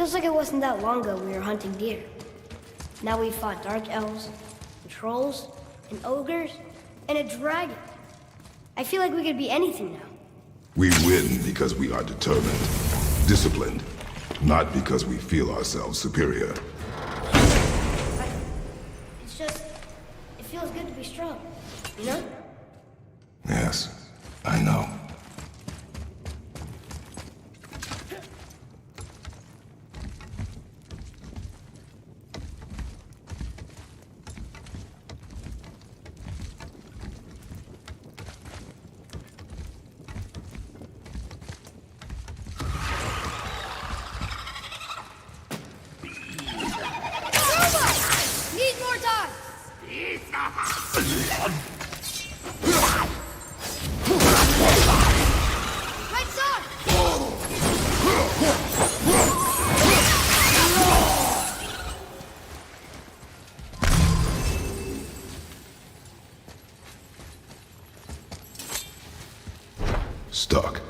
Feels like it wasn't that long ago we were hunting deer. Now we've fought dark elves, and trolls, and ogres, and a dragon. I feel like we could be anything now. We win because we are determined, disciplined, not because we feel ourselves superior. It's just, it feels good to be strong, you know? Yes, I know. Stuck.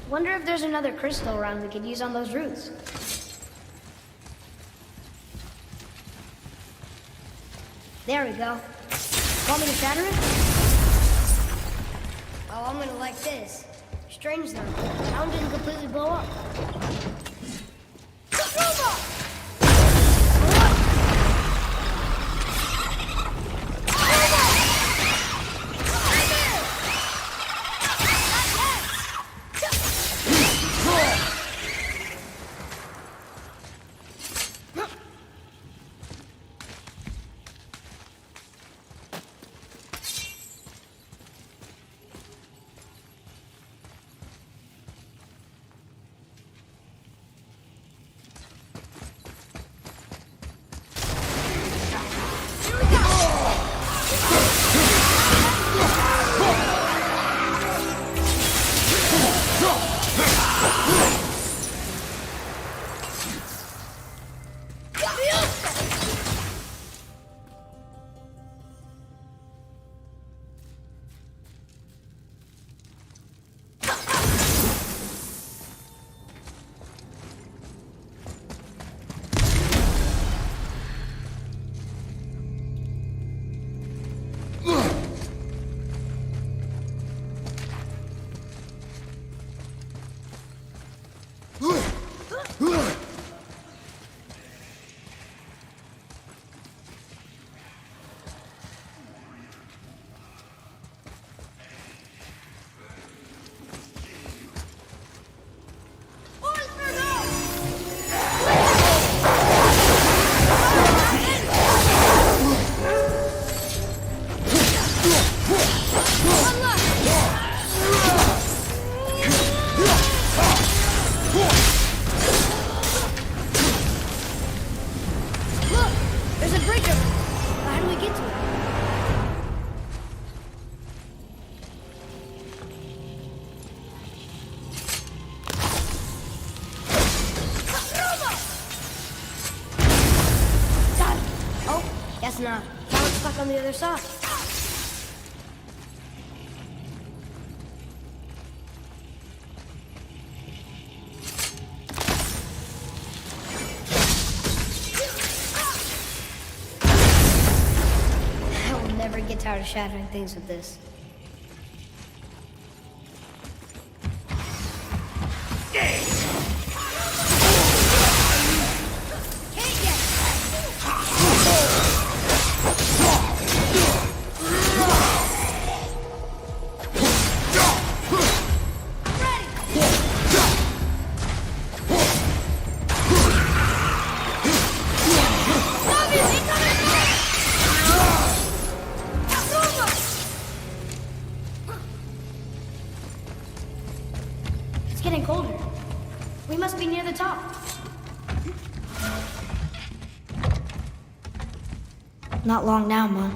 Wonder if there's another crystal around we could use on those roots. There we go. Want me to shatter it? Oh, I'm gonna like this. Strange though, the town didn't completely blow up. Not. Now it's stuck on the other side. I will never get tired of shattering things with this. It's getting colder. We must be near the top. Not long now, Mom.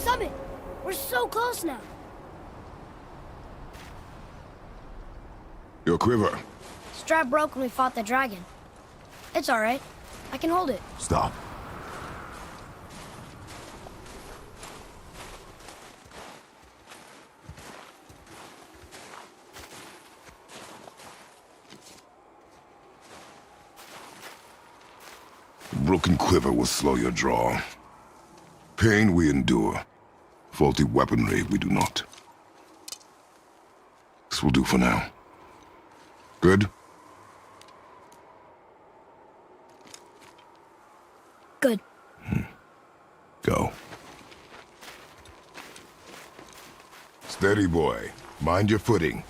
summit! We're so close now! Your quiver. Strap broke when we fought the dragon. It's alright. I can hold it. Stop. A broken quiver will slow your draw. Pain we endure. Faulty weaponry we do not. This will do for now. Good? Good. Go. Steady, boy. Mind your footing.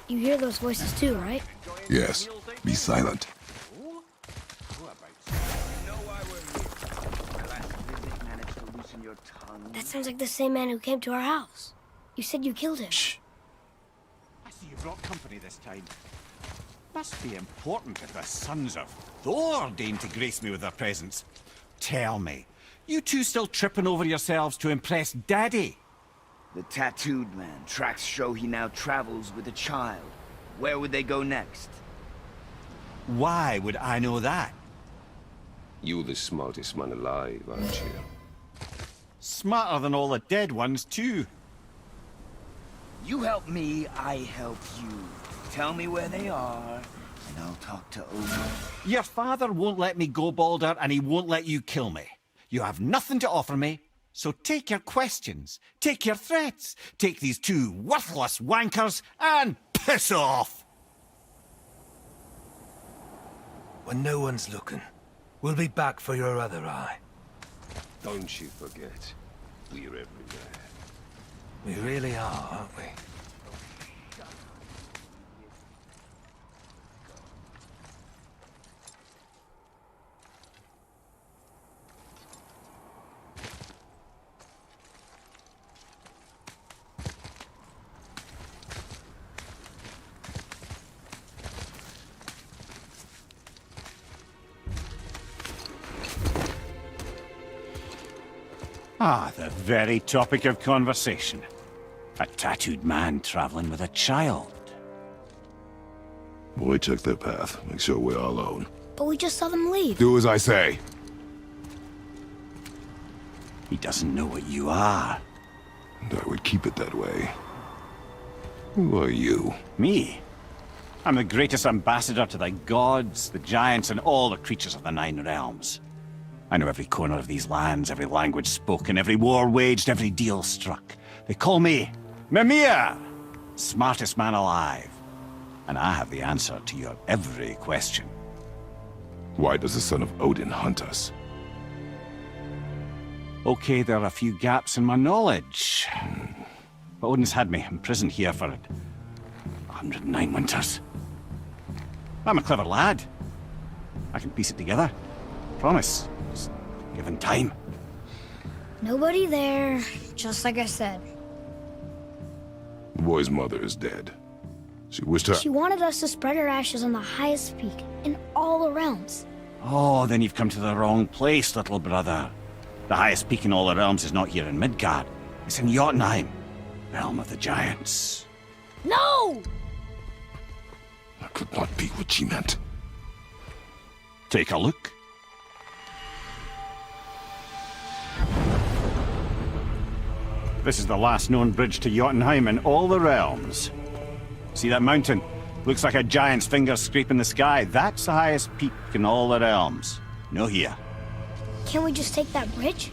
You hear those voices too, right? Yes. Be silent. That sounds like the same man who came to our house. You said you killed him. Shh. I see you brought company this time. Must be important if the sons of Thor deign to grace me with their presence. Tell me, you two still tripping over yourselves to impress Daddy? The tattooed man. Tracks show he now travels with a child. Where would they go next? Why would I know that? You the smartest man alive, aren't you? Smarter than all the dead ones, too. You help me, I help you. Tell me where they are, and I'll talk to Odin. Your father won't let me go, Baldur, and he won't let you kill me. You have nothing to offer me, so take your questions, take your threats, take these two worthless wankers, and piss off! When no one's looking, we'll be back for your other eye. Don't you forget, we're everywhere. We really are, aren't we? Ah, the very topic of conversation. A tattooed man traveling with a child. Boy, check their path. Make sure we're alone. But we just saw them leave. Do as I say. He doesn't know what you are. And I would keep it that way. Who are you? Me? I'm the greatest ambassador to the gods, the giants, and all the creatures of the Nine Realms. I know every corner of these lands, every language spoken, every war waged, every deal struck. They call me Mimir, smartest man alive. And I have the answer to your every question. Why does the son of Odin hunt us? Okay, there are a few gaps in my knowledge. But Odin's had me imprisoned here for 109 winters. I'm a clever lad. I can piece it together. Promise. Just given time. Nobody there, just like I said. The boy's mother is dead. She wished her... She wanted us to spread her ashes on the highest peak in all the realms. Oh, then you've come to the wrong place, little brother. The highest peak in all the realms is not here in Midgard. It's in Jotunheim, realm of the giants. No! That could not be what she meant. Take a look. This is the last known bridge to Jotunheim in all the realms. See that mountain? Looks like a giant's finger scraping the sky. That's the highest peak in all the realms. No here. Can't we just take that bridge?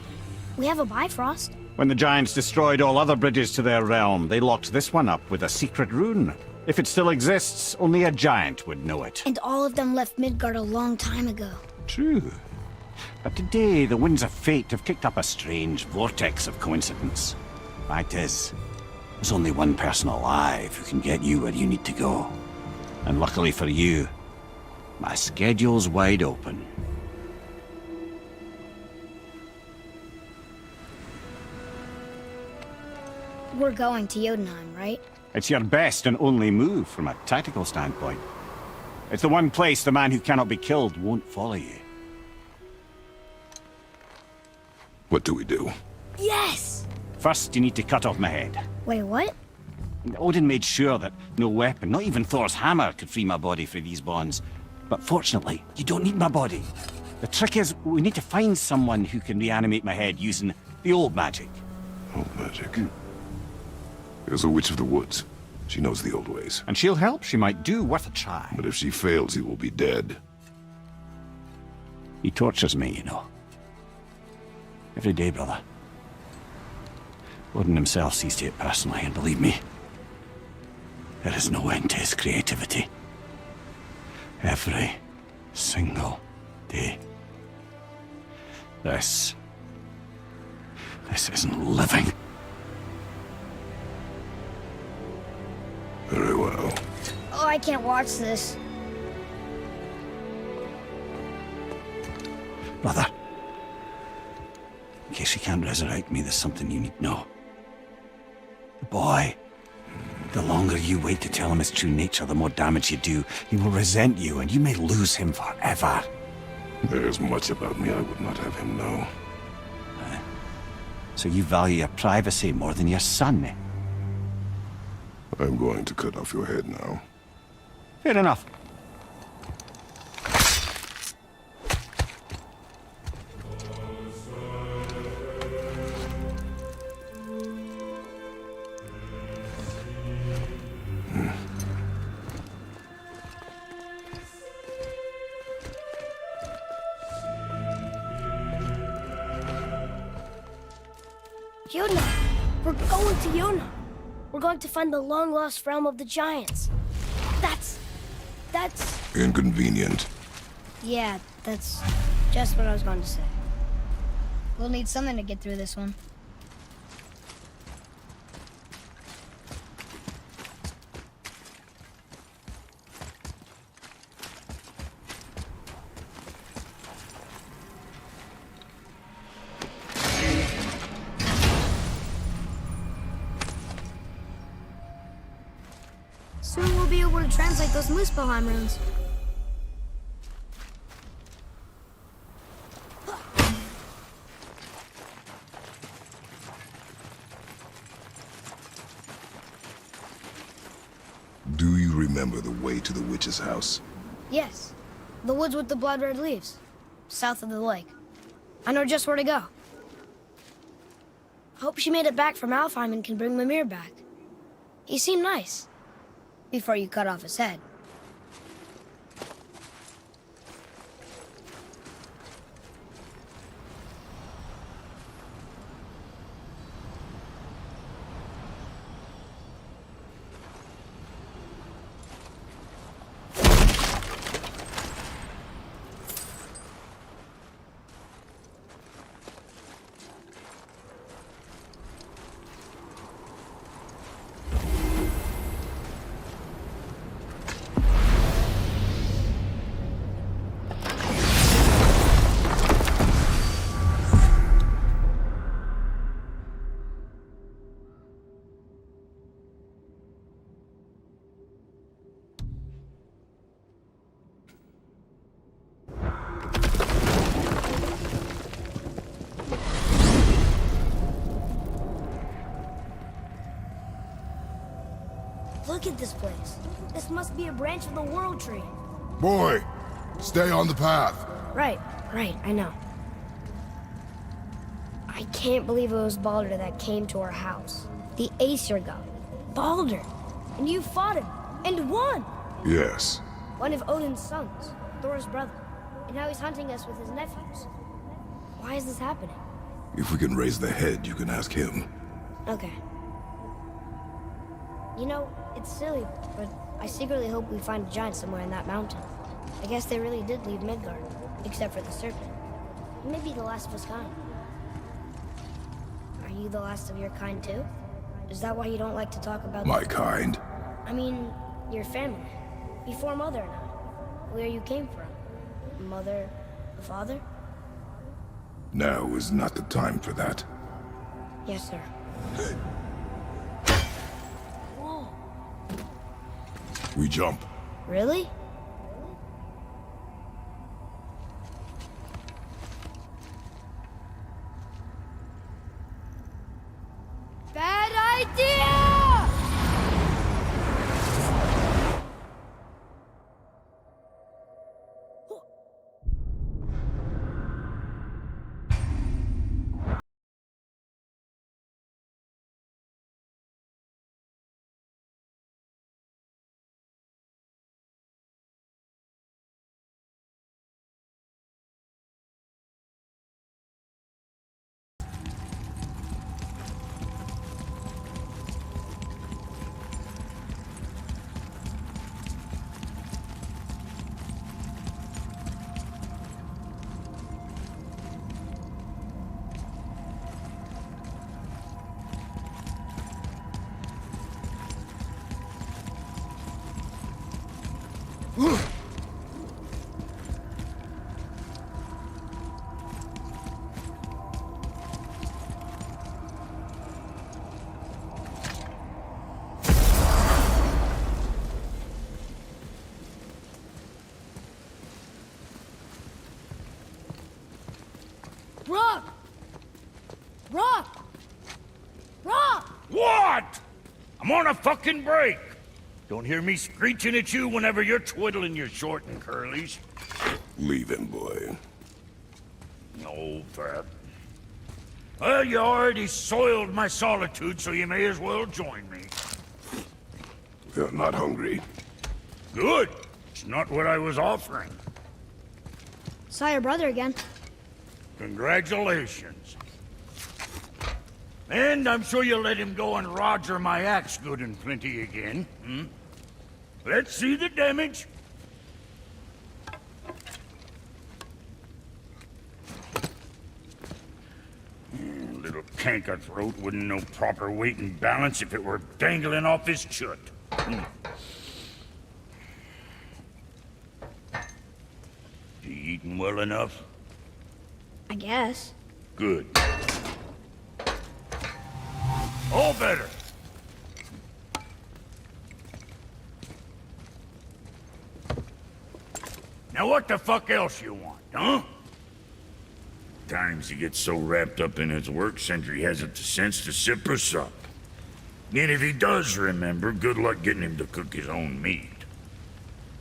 We have a Bifrost. When the giants destroyed all other bridges to their realm, they locked this one up with a secret rune. If it still exists, only a giant would know it. And all of them left Midgard a long time ago. True. But today, the winds of fate have kicked up a strange vortex of coincidence. Fact is, there's only one person alive who can get you where you need to go. And luckily for you, my schedule's wide open. We're going to Jotunheim, right? It's your best and only move from a tactical standpoint. It's the one place the man who cannot be killed won't follow you. What do we do? Yes! First, you need to cut off my head. Wait, what? Odin made sure that no weapon, not even Thor's hammer, could free my body from these bonds. But fortunately, you don't need my body. The trick is, we need to find someone who can reanimate my head using the old magic. Old magic. There's a witch of the woods. She knows the old ways. And she'll help. She might do worth a try. But if she fails, he will be dead. He tortures me, you know. Every day, brother. Odin himself sees to it personally, and believe me, there is no end to his creativity. Every single day. This isn't living. Very well. Oh, I can't watch this. Brother, in case he can't resurrect me, there's something you need to know. The boy, the longer you wait to tell him his true nature, the more damage you do. He will resent you, and you may lose him forever. There's much about me I would not have him know. So you value your privacy more than your son, eh? I'm going to cut off your head now. Fair enough. Yona! We're going to Yona! We're going to find the long-lost realm of the giants. That's... Inconvenient. Yeah, that's just what I was going to say. We'll need something to get through this one. Soon we'll be able to translate those Muspelheim runes. Do you remember the way to the witch's house? Yes. The woods with the blood-red leaves. South of the lake. I know just where to go. Hope she made it back from Alfheim and can bring Mimir back. He seemed nice. Before you cut off his head. Look at this place. This must be a branch of the World Tree. Boy, stay on the path. Right, I know. I can't believe it was Baldur that came to our house. The Aesir god. Baldur! And you fought him, and won! Yes. One of Odin's sons, Thor's brother. And now he's hunting us with his nephews. Why is this happening? If we can raise the head, you can ask him. Okay. You know, it's silly, but I secretly hope we find a giant somewhere in that mountain. I guess they really did leave Midgard, except for the serpent. Maybe the last of his kind. Are you the last of your kind too? Is that why you don't like to talk about My kind? I mean, your family. Before Mother and I. Where you came from. Mother, father? Now is not the time for that. Yes, sir. Whoa. We jump. Really? Bad idea! Rock! Rock! Rock! What? I'm on a fucking break. Don't hear me screeching at you whenever you're twiddling your short and curlies. Leave him, boy. No, Fat. Well, you already soiled my solitude, so you may as well join me. You're not hungry. Good. It's not what I was offering. Saw your brother again. Congratulations. And I'm sure you'll let him go and roger my axe good and plenty again, hmm? Let's see the damage. Little canker-throat wouldn't know proper weight and balance if it were dangling off his chut. You eating well enough? I guess. Good. All better. Now what the fuck else you want, huh? Times he gets so wrapped up in his work, Sentry hasn't the sense to sip or sup. And if he does remember, good luck getting him to cook his own meat.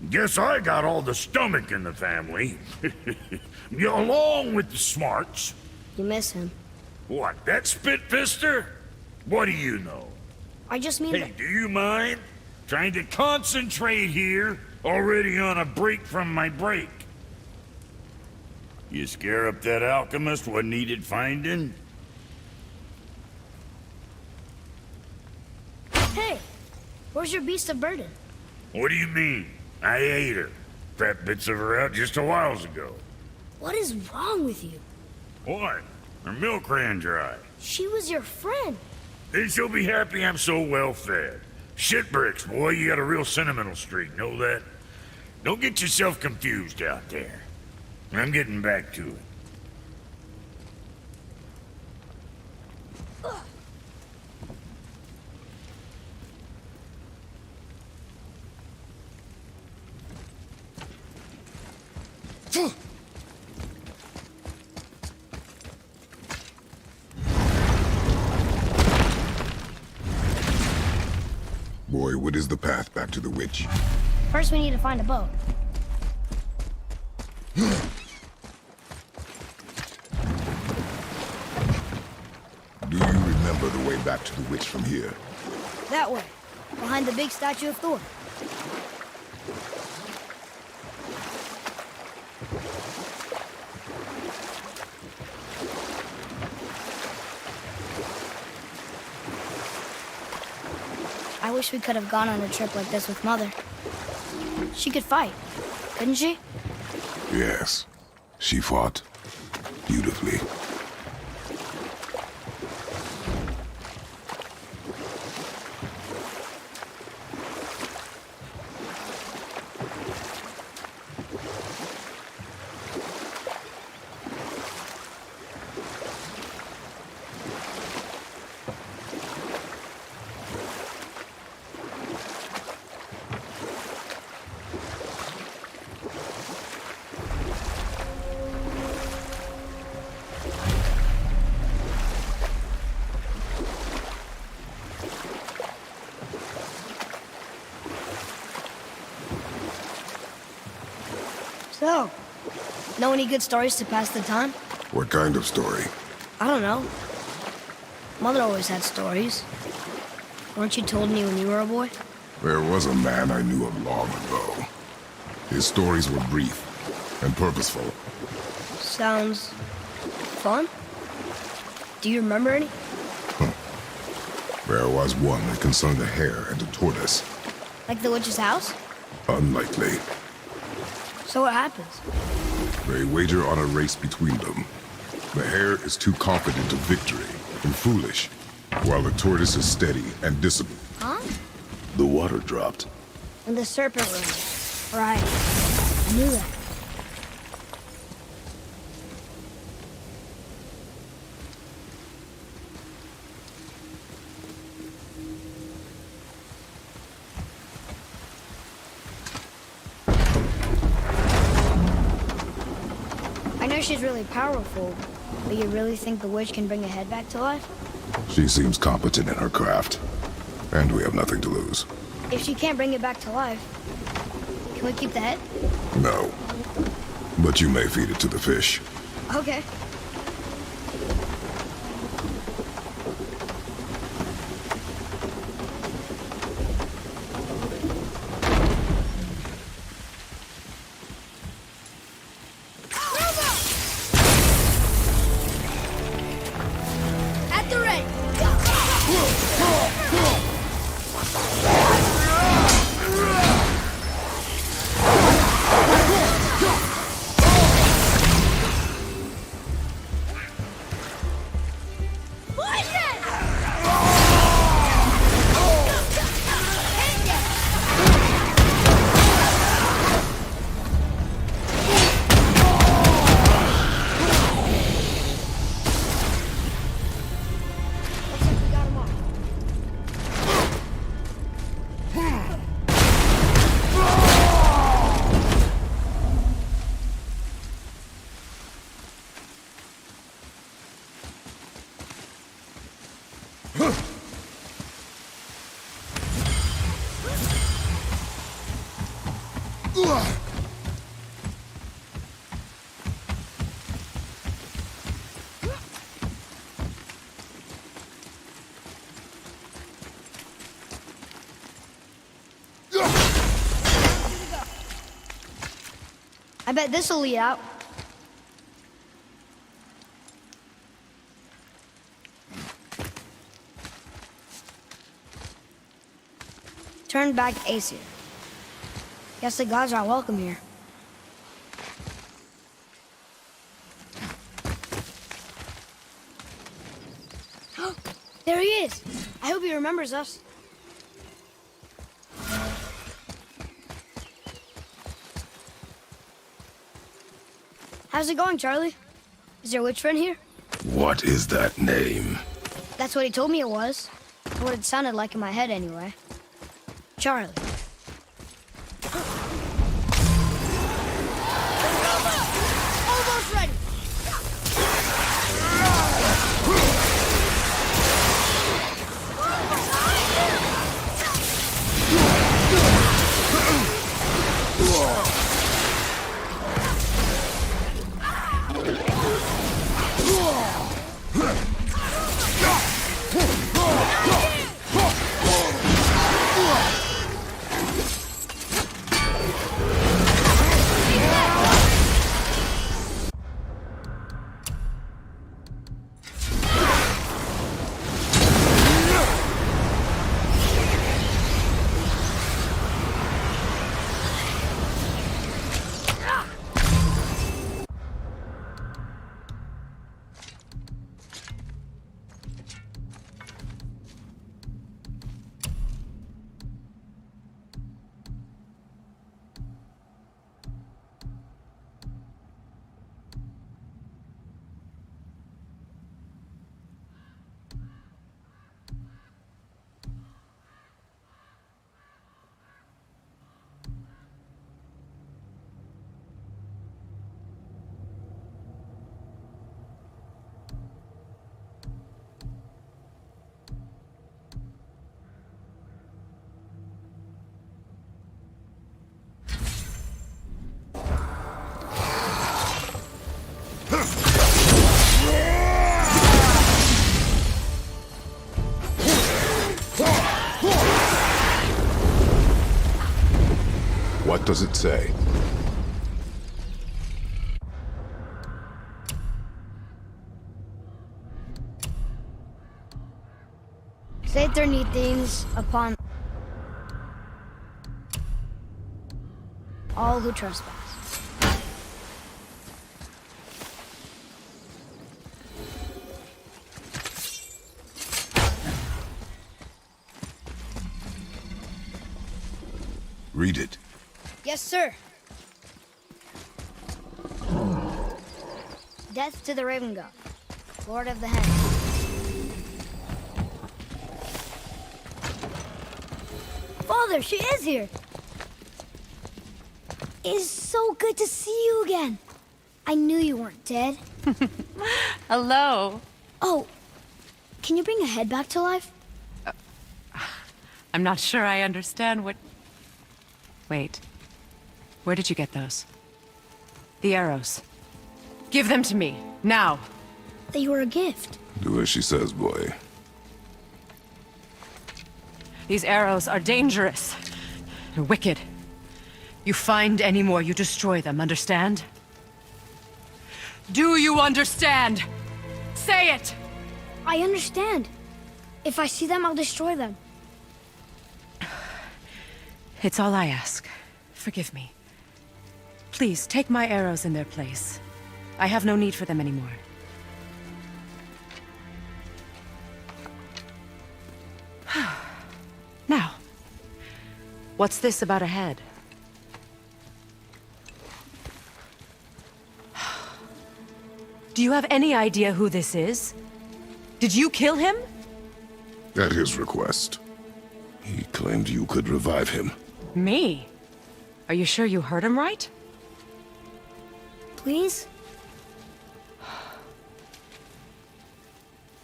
Guess I got all the stomach in the family. Along with the smarts. You miss him. What, that spit-fister? What do you know? I just mean Hey, do you mind? Trying to concentrate here, already on a break from my break. You scare up that alchemist what needed finding? Hey! Where's your beast of burden? What do you mean? I ate her. Fat bits of her out just a while ago. What is wrong with you? What? Her milk ran dry. She was your friend. Then she'll be happy I'm so well fed. Shit bricks, boy, you got a real sentimental streak, know that? Don't get yourself confused out there. I'm getting back to it. Boy, what is the path back to the witch? First, we need to find a boat. remember the way back to the witch from here. That way, behind the big statue of Thor. I wish we could have gone on a trip like this with Mother. She could fight, couldn't she? Yes, she fought beautifully. So, know any good stories to pass the time? What kind of story? I don't know. Mother always had stories. Weren't you told me when you were a boy? There was a man I knew of long ago. His stories were brief and purposeful. Sounds fun. Do you remember any? There was one that concerned a hare and a tortoise. Like the witch's house? Unlikely. So what happens? They wager on a race between them. The hare is too confident of victory and foolish, while the tortoise is steady and disciplined. Huh? The water dropped. In the serpent room. Right. I knew that. I know she's really powerful, but you really think the witch can bring a head back to life? She seems competent in her craft, and we have nothing to lose. If she can't bring it back to life, can we keep the head? No. But you may feed it to the fish. Okay. At the ready. I bet this'll lead out. Turn back Aesir. Guess the gods aren't welcome here. There he is! I hope he remembers us. How's it going, Charlie? Is your witch friend here? What is that name? That's what he told me it was. What it sounded like in my head, anyway. Charlie. Almost ready! What does it say? Say 30 things upon all who trespass. Read it. Yes, sir. Death to the Raven God, Lord of the Hen. Father, she is here. It is so good to see you again. I knew you weren't dead. Hello. Oh, can you bring a head back to life? I'm not sure I understand what... Wait. Where did you get those? The arrows. Give them to me, now. They were a gift. Do as she says, boy. These arrows are dangerous. They're wicked. You find any more, you destroy them, understand? Do you understand? Say it! I understand. If I see them, I'll destroy them. It's all I ask. Forgive me. Please, take my arrows in their place. I have no need for them anymore. Now, what's this about a head? Do you have any idea who this is? Did you kill him? At his request. He claimed you could revive him. Me? Are you sure you heard him right? Please?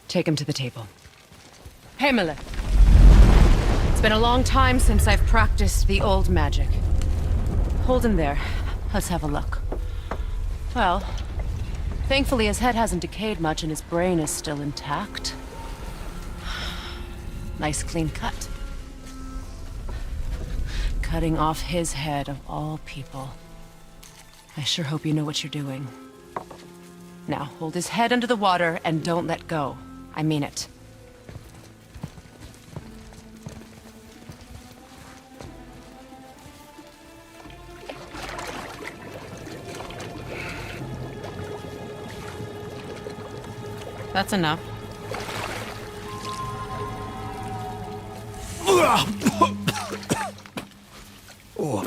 Take him to the table. Hamlet. It's been a long time since I've practiced the old magic. Hold him there. Let's have a look. Well, thankfully his head hasn't decayed much and his brain is still intact. Nice clean cut. Cutting off his head of all people. I sure hope you know what you're doing. Now, hold his head under the water and don't let go. I mean it. That's enough.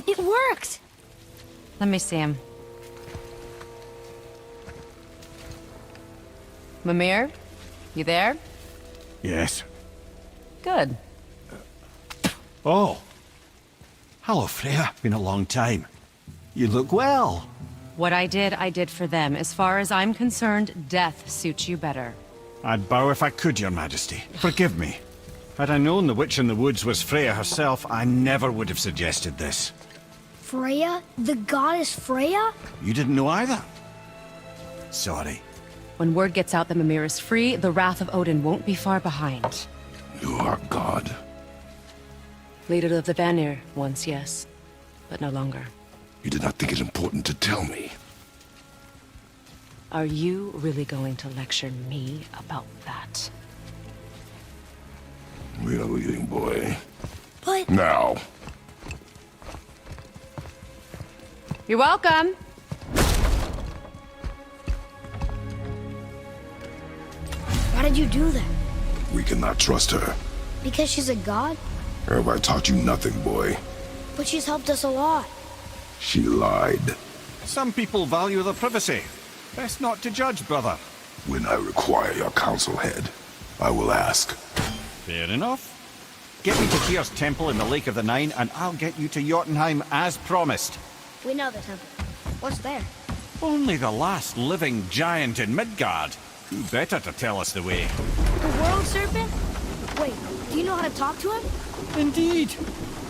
It worked! Let me see him. Mimir? You there? Yes. Good. Oh. Hello, Freya. Been a long time. You look well. What I did for them. As far as I'm concerned, death suits you better. I'd bow if I could, Your Majesty. Forgive me. Had I known the witch in the woods was Freya herself, I never would have suggested this. Freya? The goddess Freya? You didn't know either? Sorry. When word gets out that Mimir is free, the wrath of Odin won't be far behind. You are God. Leader of the Vanir, once, yes. But no longer. You did not think it important to tell me. Are you really going to lecture me about that? We are leaving, boy. But... Now. You're welcome. Why did you do that? We cannot trust her. Because she's a god? Have I taught you nothing, boy? But she's helped us a lot. She lied. Some people value their privacy. Best not to judge, brother. When I require your council head, I will ask. Fair enough. Get me to Tyr's temple in the Lake of the Nine, and I'll get you to Jotunheim as promised. We know the temple. What's there? Only the last living giant in Midgard. Who better to tell us the way? The world serpent? Wait, do you know how to talk to him? Indeed.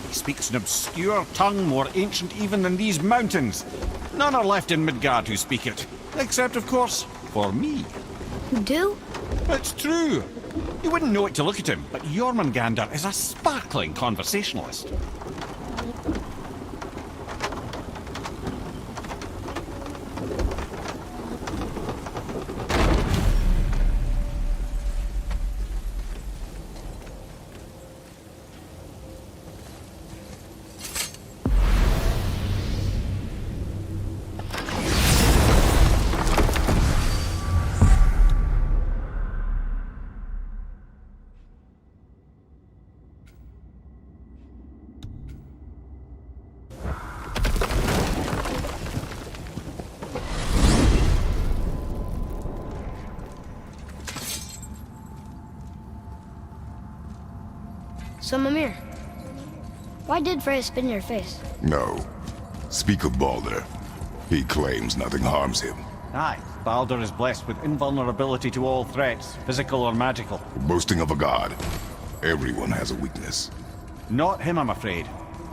He speaks an obscure tongue more ancient even than these mountains. None are left in Midgard who speak it. Except, of course, for me. You do? It's true. You wouldn't know it to look at him, but Jormungandr is a sparkling conversationalist. So, Mimir, why did Freya spit in your face? No. Speak of Baldur. He claims nothing harms him. Aye, Baldur is blessed with invulnerability to all threats, physical or magical. Boasting of a god. Everyone has a weakness. Not him, I'm afraid.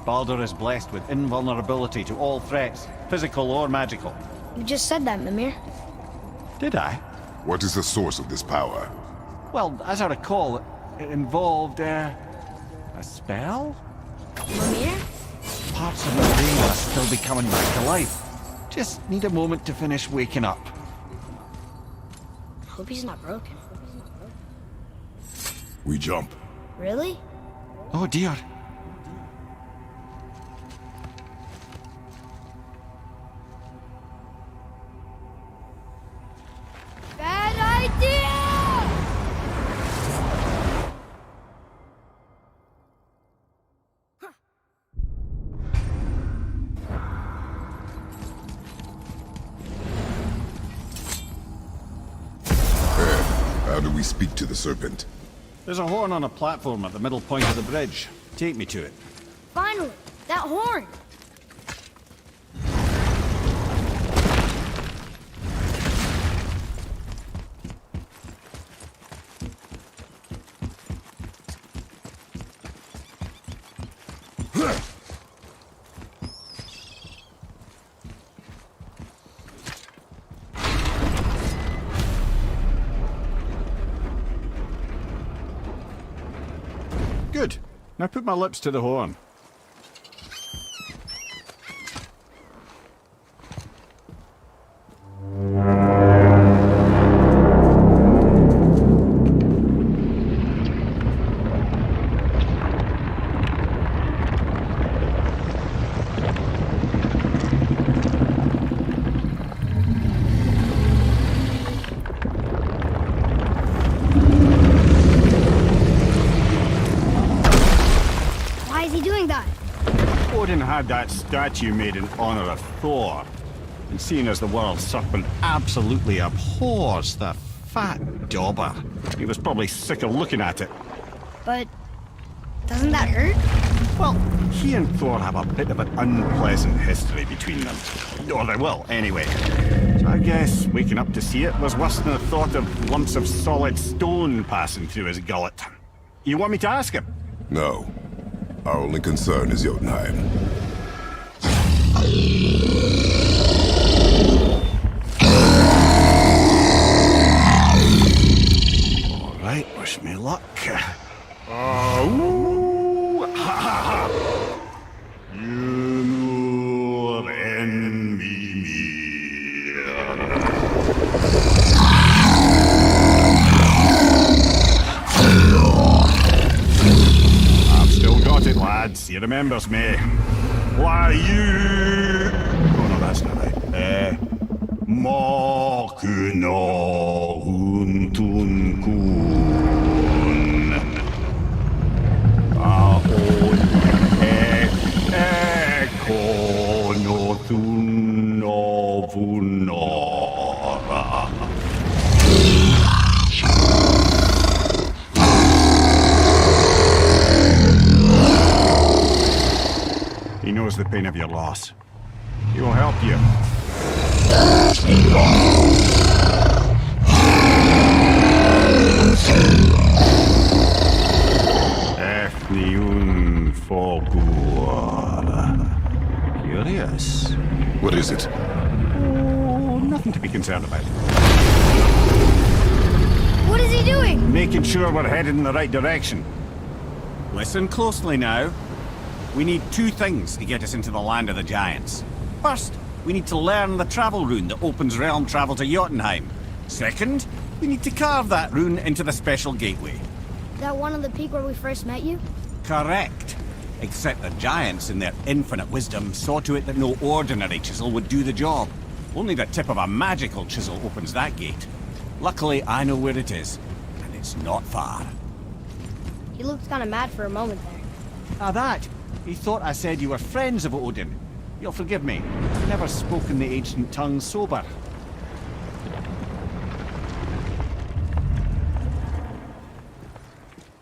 Baldur is blessed with invulnerability to all threats, physical or magical. You just said that, Mimir. Did I? What is the source of this power? Well, as I recall, it involved, a spell? Mimir? Parts of my brain are still becoming back to life. Just need a moment to finish waking up. Hope he's not broken. We jump. Really? Oh dear. Bad idea! How do we speak to the serpent? There's a horn on a platform at the middle point of the bridge. Take me to it. Finally! That horn! Good. Now put my lips to the horn. Why is he doing that? Odin had that statue made in honor of Thor. And seeing as the world serpent absolutely abhors the fat dauber, he was probably sick of looking at it. But doesn't that hurt? Well, he and Thor have a bit of an unpleasant history between them. Or they will, anyway. So I guess waking up to see it was worse than the thought of lumps of solid stone passing through his gullet. You want me to ask him? No. Our only concern is Jotunheim. All right, wish me luck. Ooh, ha, ha, ha. Your enemy. I've still got it, lads. He remembers me. Why you? Oh no, that's not right. Makuna huntun kun. Aon ekonothun ovunora. He knows the pain of your loss. He will help you. Efniun Fogur. Curious. What is it? Oh, nothing to be concerned about. What is he doing? Making sure we're headed in the right direction. Listen closely now. We need two things to get us into the land of the giants. First, we need to learn the travel rune that opens realm travel to Jotunheim. Second, we need to carve that rune into the special gateway. That one on the peak where we first met you? Correct. Except the giants, in their infinite wisdom, saw to it that no ordinary chisel would do the job. Only the tip of a magical chisel opens that gate. Luckily, I know where it is, and it's not far. He looked kind of mad for a moment there. Ah, that. He thought I said you were friends of Odin. You'll forgive me. I've never spoken the ancient tongue sober.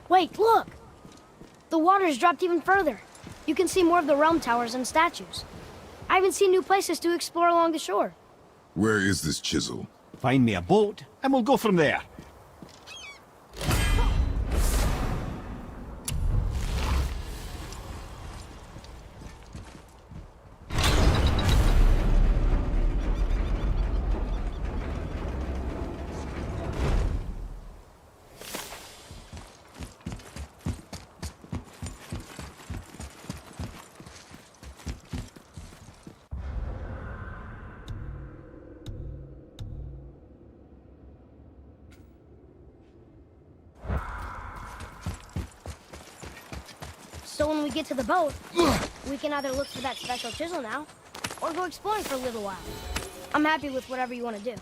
Wait, look! The water's dropped even further. You can see more of the realm towers and statues. I even see new places to explore along the shore. Where is this chisel? Find me a boat, and we'll go from there. So when we get to the boat, we can either look for that special chisel now, or go exploring for a little while. I'm happy with whatever you want to do.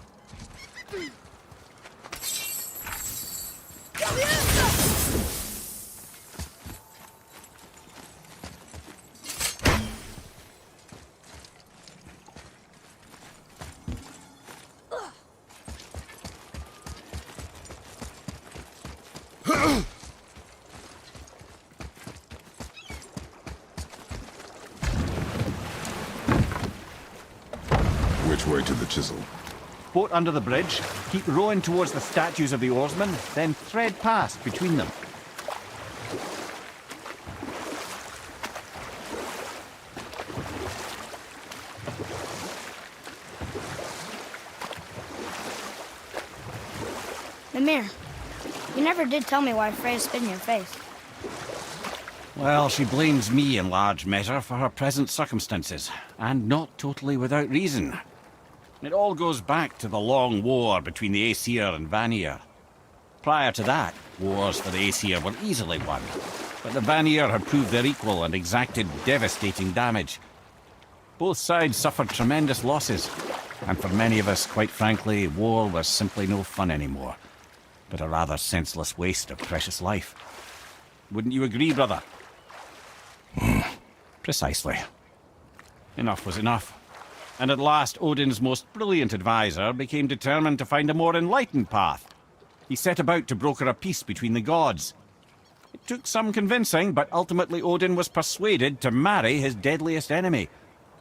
Which way to the chisel? Boat under the bridge, keep rowing towards the statues of the oarsmen, then thread past between them. Mimir, you never did tell me why Freya spit in your face. Well, she blames me in large measure for her present circumstances, and not totally without reason. It all goes back to the long war between the Aesir and Vanir. Prior to that, wars for the Aesir were easily won, but the Vanir had proved their equal and exacted devastating damage. Both sides suffered tremendous losses, and for many of us, quite frankly, war was simply no fun anymore, but a rather senseless waste of precious life. Wouldn't you agree, brother? Precisely. Enough was enough. And at last, Odin's most brilliant advisor became determined to find a more enlightened path. He set about to broker a peace between the gods. It took some convincing, but ultimately Odin was persuaded to marry his deadliest enemy,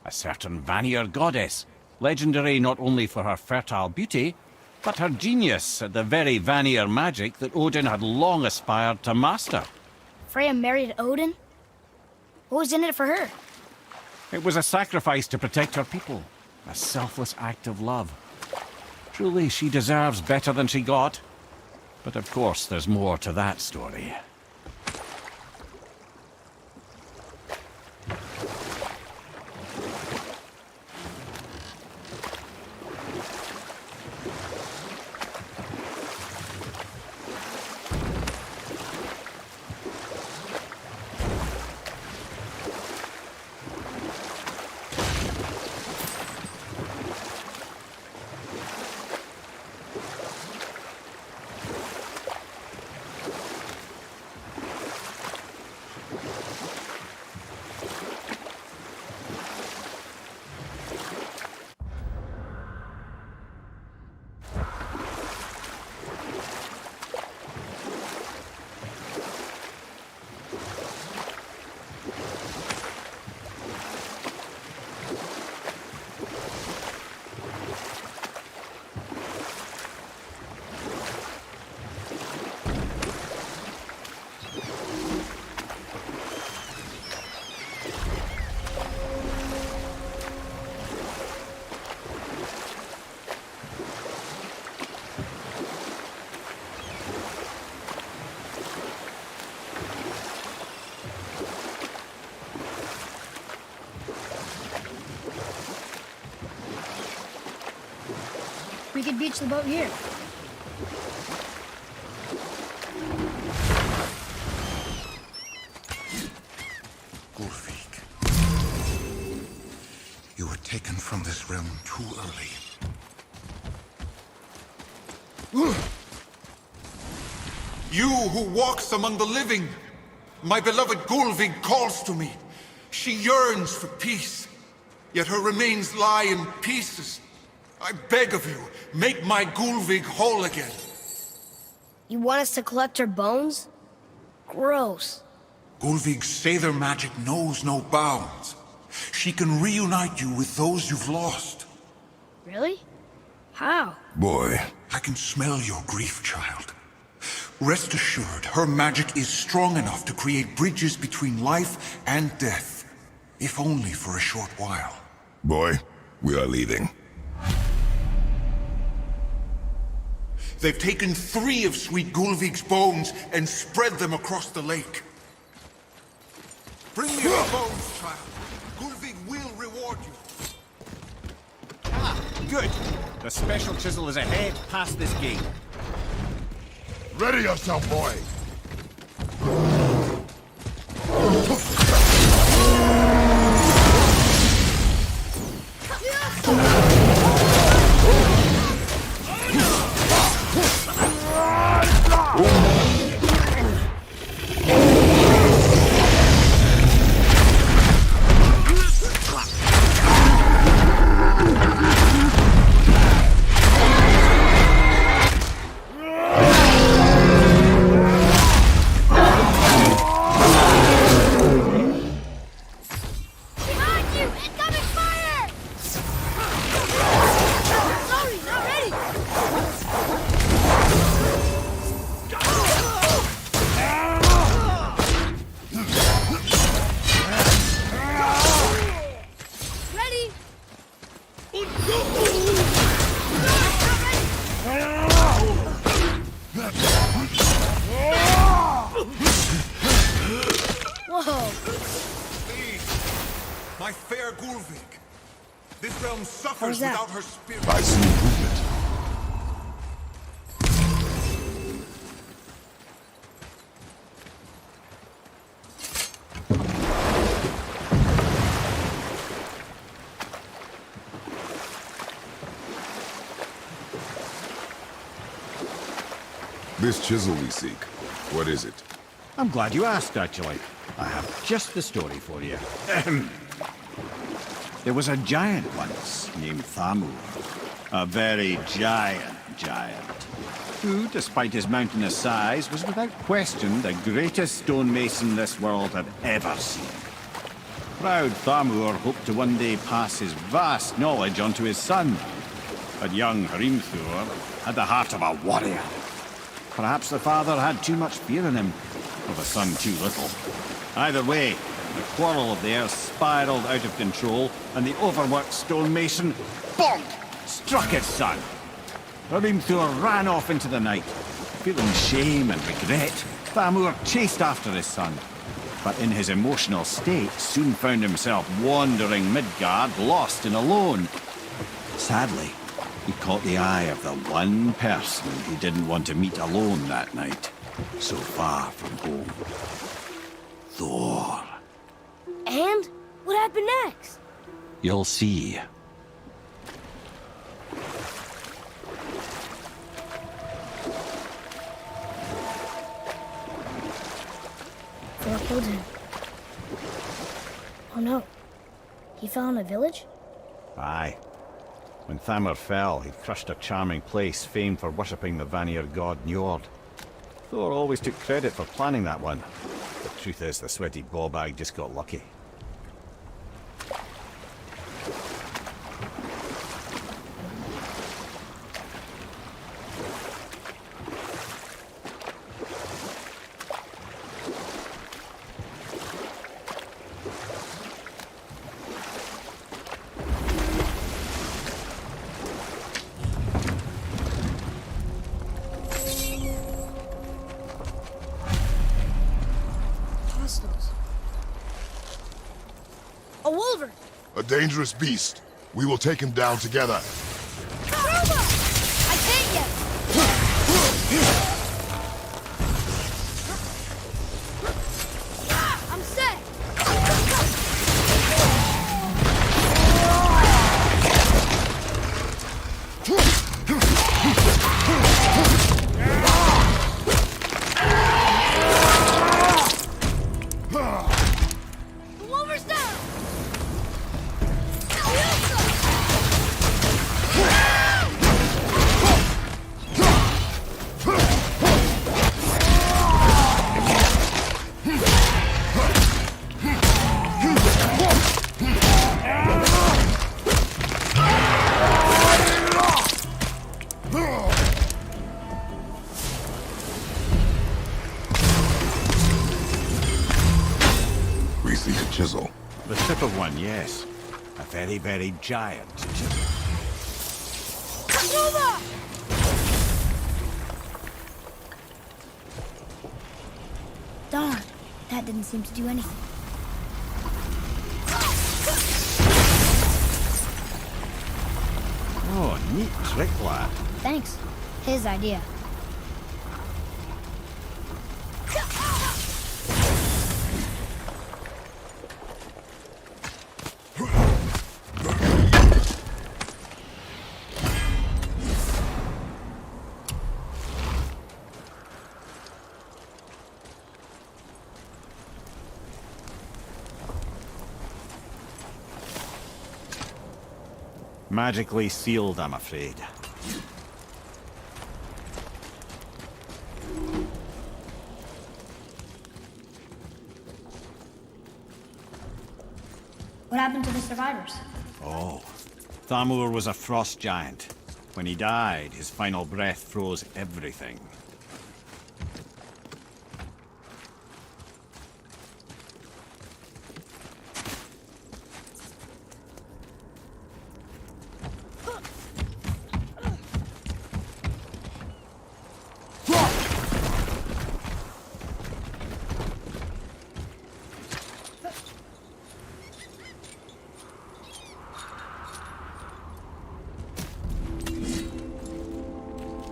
a certain Vanir goddess, legendary not only for her fertile beauty, but her genius at the very Vanir magic that Odin had long aspired to master. Freya married Odin? What was in it for her? It was a sacrifice to protect her people, a selfless act of love. Truly, she deserves better than she got. But of course, there's more to that story. We could beach the boat here. Gulfik, you were taken from this realm too early. You who walks among the living, my beloved Gulfik calls to me. She yearns for peace, yet her remains lie in pieces. I beg of you, make my Gulfik whole again. You want us to collect her bones? Gross. Gulvig's Sather magic knows no bounds. She can reunite you with those you've lost. Really? How? Boy, I can smell your grief, child. Rest assured, her magic is strong enough to create bridges between life and death, if only for a short while. boy, we are leaving. They've taken 3 of Sweet Gulvig's bones and spread them across the lake. Bring me your bones, child. Gulvig will reward you. Ah, good. The special chisel is ahead, past this gate. Ready yourself, boy! Behind you! Incoming fire! Sorry, not ready! Ready? Whoa! Please, my fair Gulvig. This realm suffers How's that? without her spirit. I see improvement. This chisel we seek, what is it? I'm glad you asked, actually. I have just the story for you. There was a giant once named Thamur. A very giant, who, despite his mountainous size, was without question the greatest stonemason this world had ever seen. Proud Thamur hoped to one day pass his vast knowledge on to his son. But young Hrimthur had the heart of a warrior. Perhaps the father had too much fear in him, or the son too little. Either way, the quarrel of theirs spiraled out of control, and the overworked stonemason, bonk, struck his son. Hrimthur ran off into the night. Feeling shame and regret, Thamur chased after his son. But in his emotional state, soon found himself wandering Midgard, lost and alone. Sadly, he caught the eye of the one person he didn't want to meet alone that night, so far from home. Thor. And? What happened next? You'll see. Thor killed him. Oh no. He fell in a village? Aye. When Thamur fell, he crushed a charming place famed for worshipping the Vanir god Njord. Thor always took credit for planning that one. The truth is, the sweaty ballbag just got lucky. Hostiles. A wolver! A dangerous beast. We will take him down together. Karuma! I can't yet! I'm set! The wolver's down! we seek a chisel. The tip of one, yes. A very, very giant chisel. Darn, that didn't seem to do anything. Oh, neat trick, lad. Thanks. His idea. Magically sealed, I'm afraid. What happened to the survivors? Oh, Thamur was a frost giant. When he died, his final breath froze everything.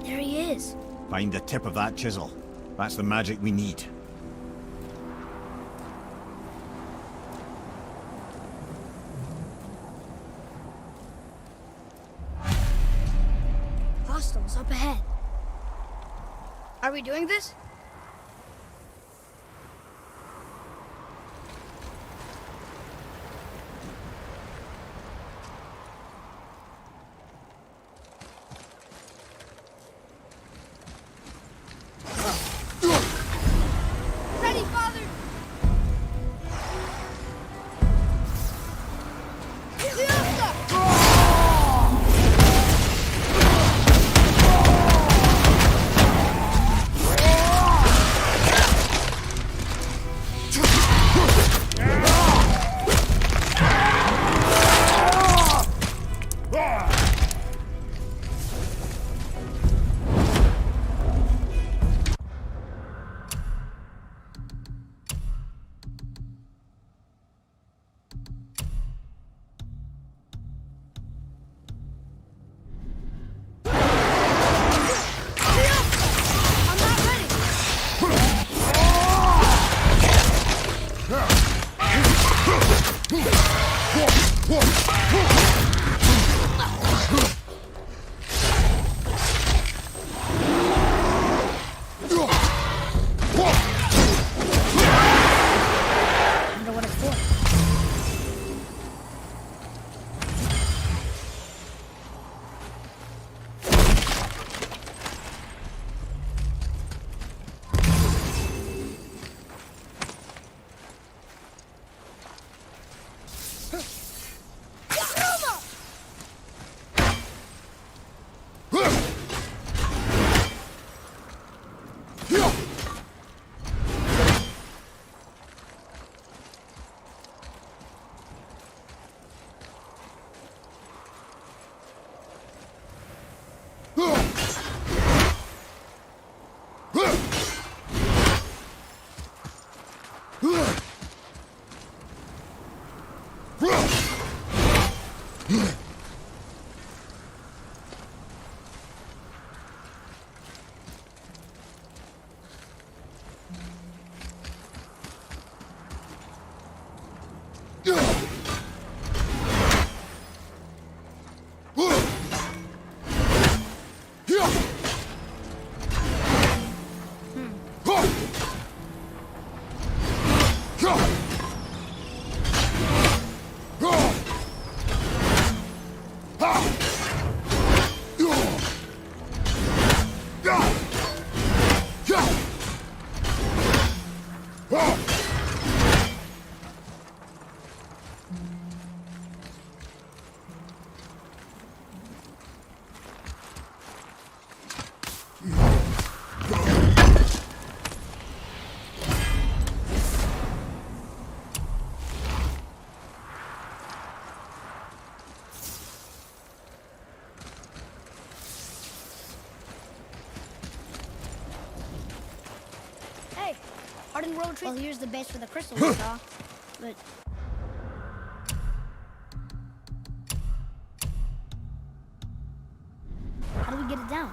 There he is. Find the tip of that chisel. That's the magic we need. Hostiles up ahead. Are we doing this? Ready, Father! Wonder what it's for. Hey, hardened world tree. Well, here's the base for the crystal we saw. But how do we get it down?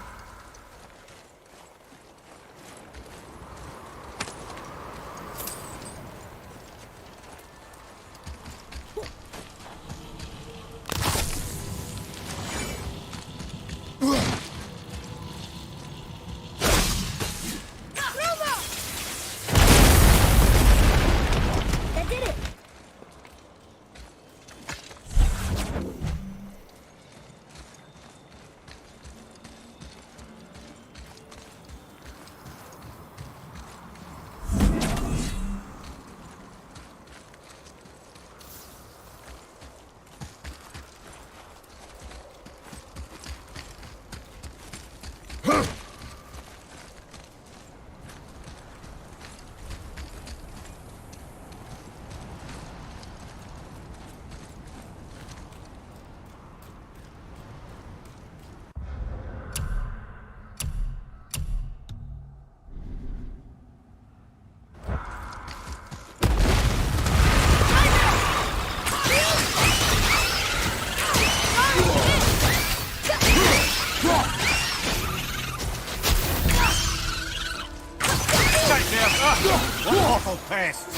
That did it! What awful pests!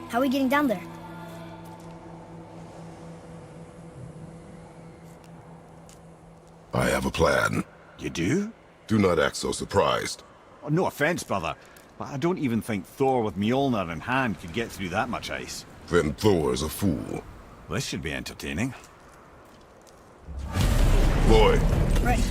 How are we getting down there? I have a plan. You do? Do not act so surprised. Oh, no offense, brother, but I don't even think Thor with Mjolnir in hand could get through that much ice. Then Thor's a fool. This should be entertaining. Boy, Right.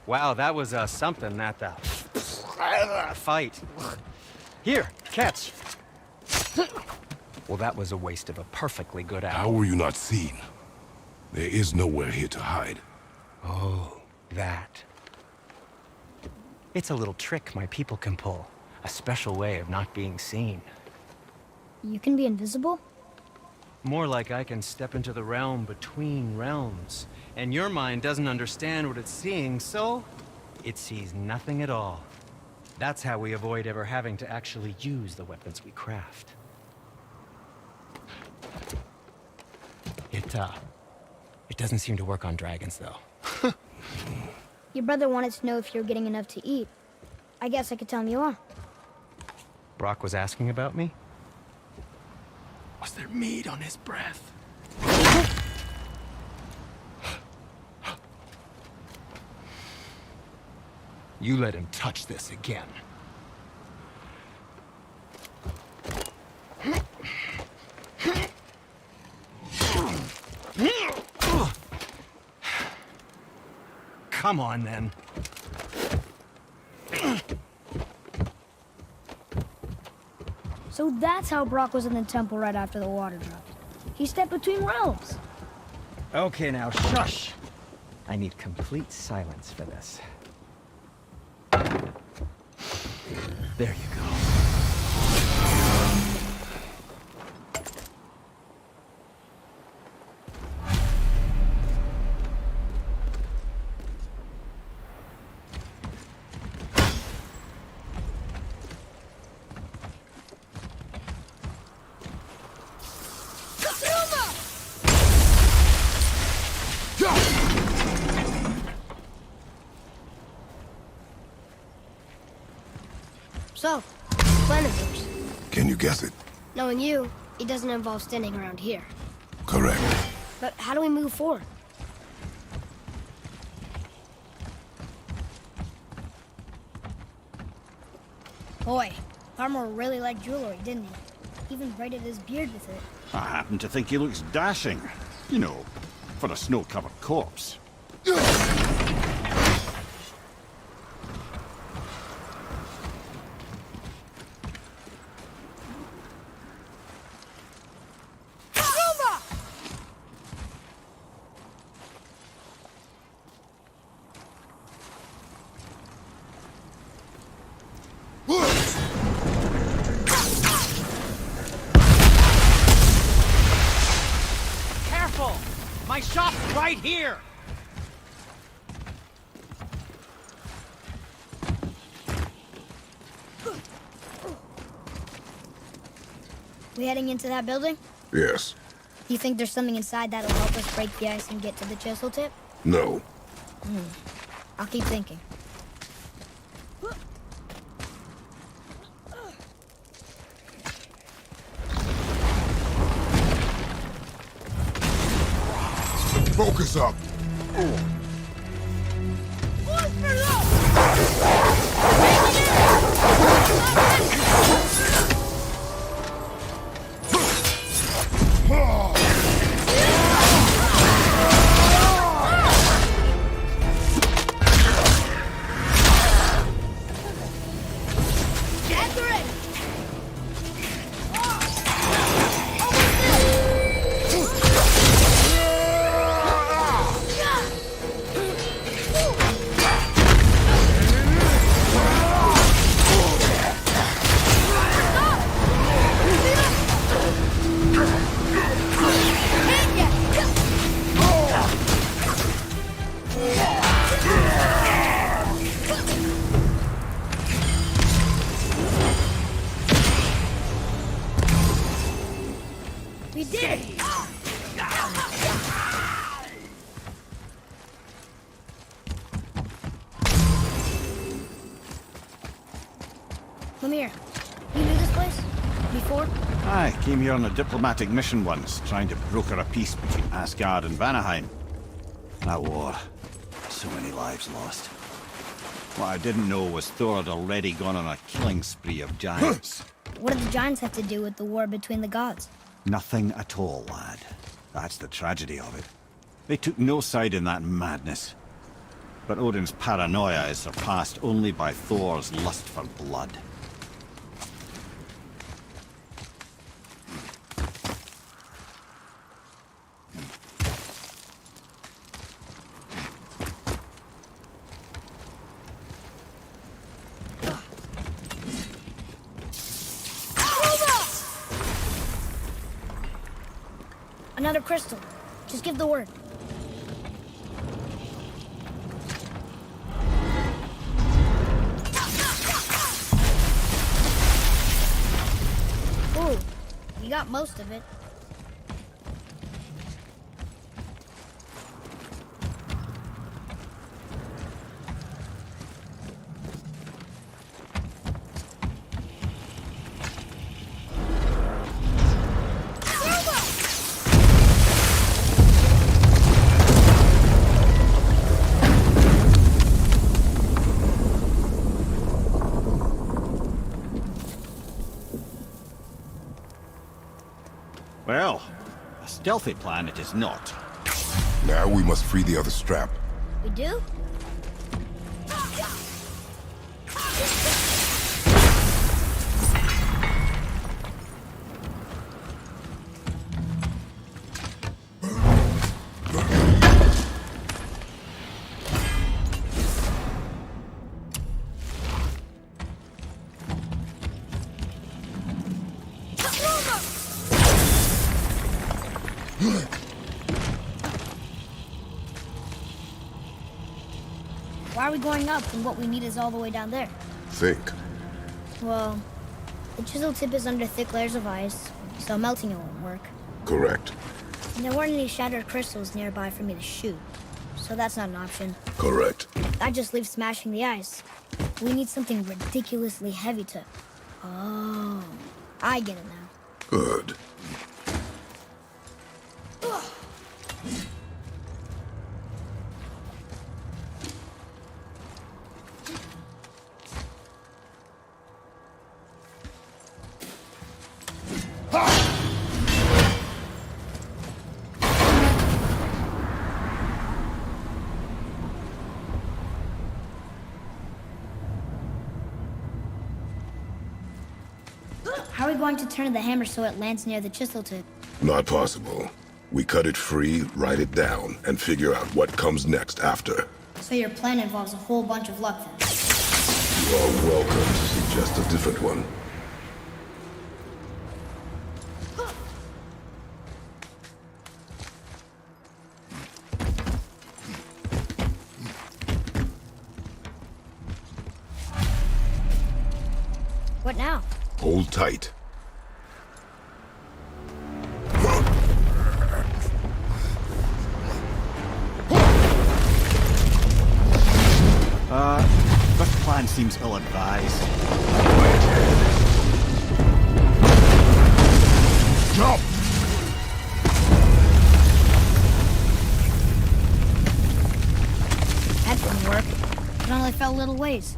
Wow, that was something, that fight. Here, catch. Well, that was a waste of a perfectly good hour. how were you not seen? There is nowhere here to hide. Oh, that. It's a little trick my people can pull. A special way of not being seen. You can be invisible? More like I can step into the realm between realms. And your mind doesn't understand what it's seeing, so it sees nothing at all. That's how we avoid ever having to actually use the weapons we craft. It doesn't seem to work on dragons, though. Your brother wanted to know if you're getting enough to eat. I guess I could tell him you are. Brock was asking about me? Was there meat on his breath? You let him touch this again. Come on, then. So that's how Brock was in the temple right after the water dropped. He stepped between realms. Okay, now shush. I need complete silence for this. There you go. So, plan of yours. Can you guess it? Knowing you, it doesn't involve standing around here. Correct. But how do we move forward? Boy, Armor really liked jewelry, didn't he? Even braided his beard with it. I happen to think he looks dashing. You know, for a snow-covered corpse. My shop's right here! We heading into that building? Yes. You think there's something inside that'll help us break the ice and get to the chisel tip? No. I'll keep thinking. Focus up. We did it! Mimir, you knew this place? Before? I came here on a diplomatic mission once, trying to broker a peace between Asgard and Vanaheim. That war. So many lives lost. What I didn't know was Thor had already gone on a killing spree of giants. What did the giants have to do with the war between the gods? Nothing at all, lad. That's the tragedy of it. They took no side in that madness. But Odin's paranoia is surpassed only by Thor's lust for blood. Another crystal. Just give the word. Ooh, you got most of it. Well, a stealthy plan it is not. Now we must free the other strap. We do? Why are we going up when what we need is all the way down there? Think. Well, the chisel tip is under thick layers of ice, so melting it won't work. Correct. And there weren't any shattered crystals nearby for me to shoot, so that's not an option. Correct. That just leaves smashing the ice. We need something ridiculously heavy to... Oh, I get it now. Good. How are we going to turn the hammer so it lands near the chisel tip? Not possible. We cut it free, write it down, and figure out what comes next after. So your plan involves a whole bunch of luck then? You are welcome to suggest a different one. What now? Hold tight. This plan seems ill-advised. Jump! That didn't work. It only fell a little ways.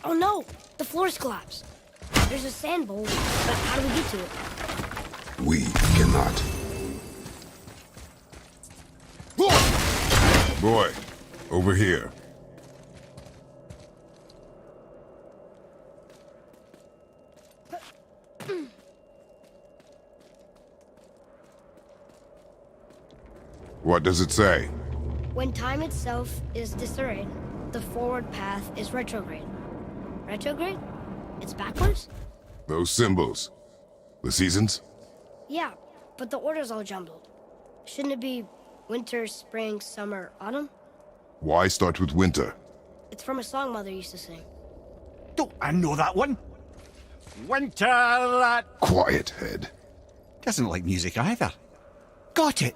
Oh no! The floor's collapsed. There's a sand bowl, but how do we get to it? We cannot. Boy, over here. What does it say? When time itself is disarrayed, the forward path is retrograde. Retrograde? It's backwards? Those symbols. The seasons? Yeah, but the order's all jumbled. Shouldn't it be winter, spring, summer, autumn? Why start with winter? It's from a song Mother used to sing. Don't I know that one? Winter that... Quiet, head. Doesn't like music either. Got it.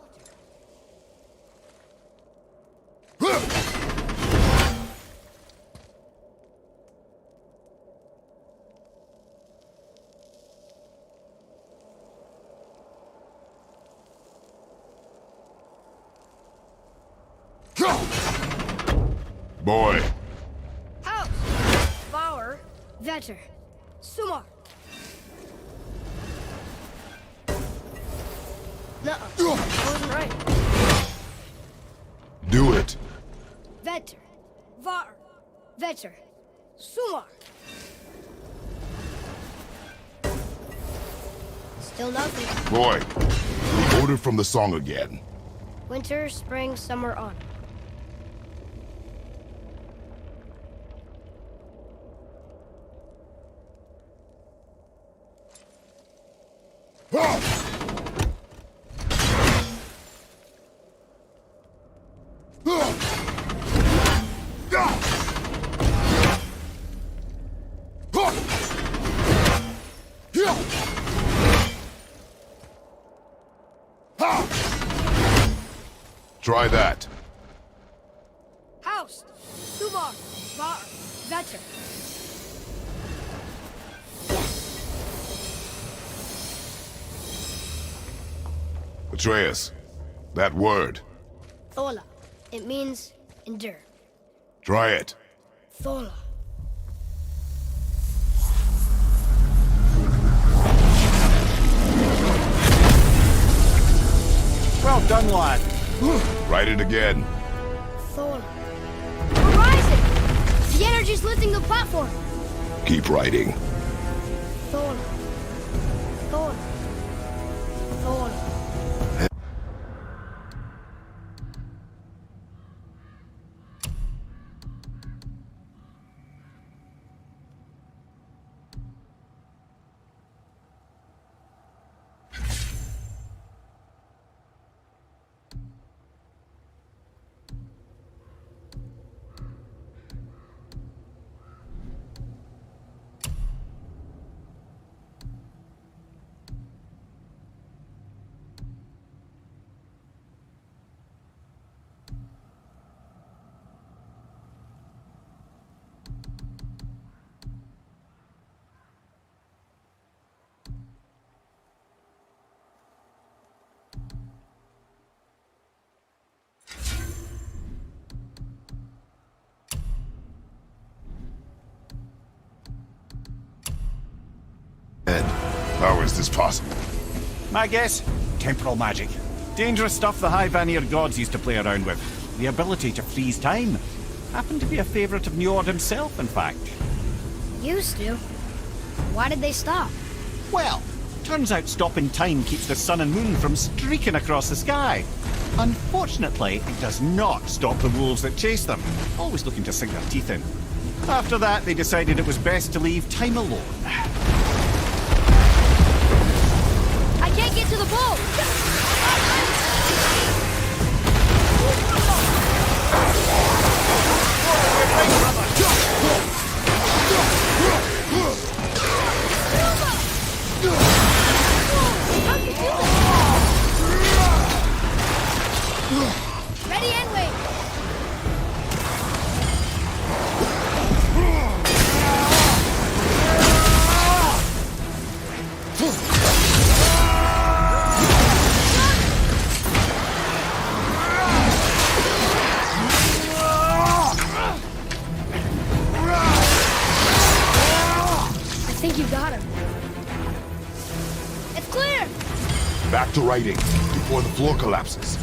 Boy. House! Bauer! Vetter! Sumar! Nuh-uh. I wasn't right. Do it. Vetter! Var! Vetter! Sumar! Still nothing. Boy, the order from the song again. Winter, spring, summer, autumn. Try that. House! Sumar! Var! Vetter! Atreus, that word. Thola. It means endure. Try it. Thola. Well done, lad. Write it again. Thola. We're rising! The energy's lifting the platform! Keep writing. Thola. Thola. Thola. How is this possible? My guess? Temporal magic. Dangerous stuff the High Vanir gods used to play around with. The ability to freeze time. Happened to be a favorite of Njord himself, in fact. Used to. Why did they stop? Well, turns out stopping time keeps the sun and moon from streaking across the sky. Unfortunately, it does not stop the wolves that chase them, always looking to sink their teeth in. After that, they decided it was best to leave time alone. I can't get to the boat! Ready and wait! I think you got him. It's clear! Back to writing, before the floor collapses.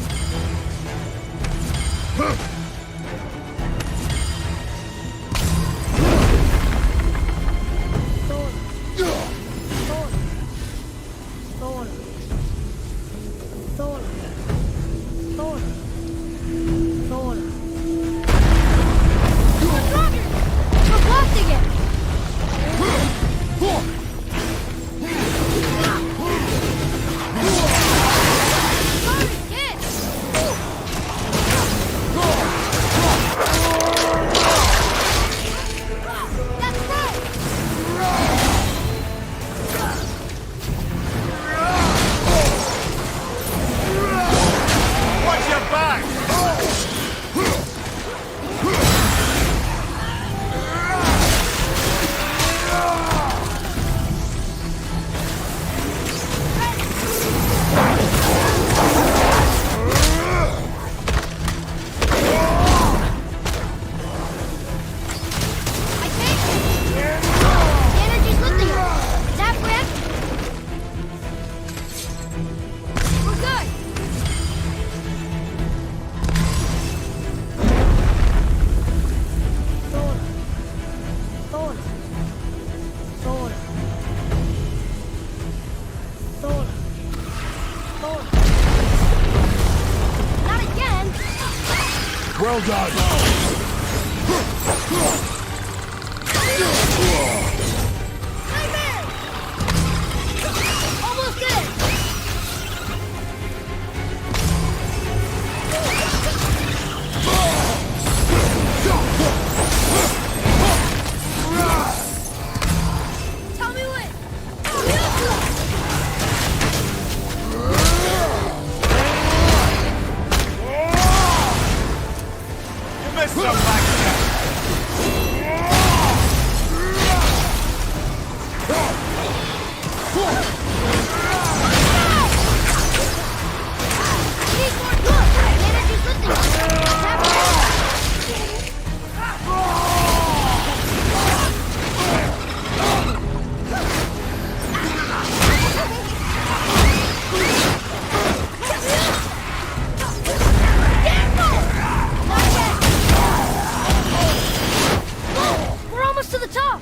Thor. Well done! Nightmare! Almost dead! Tell me when! You missed some back there. Need more blood! The energy's lifting us! Tap We're almost to the top!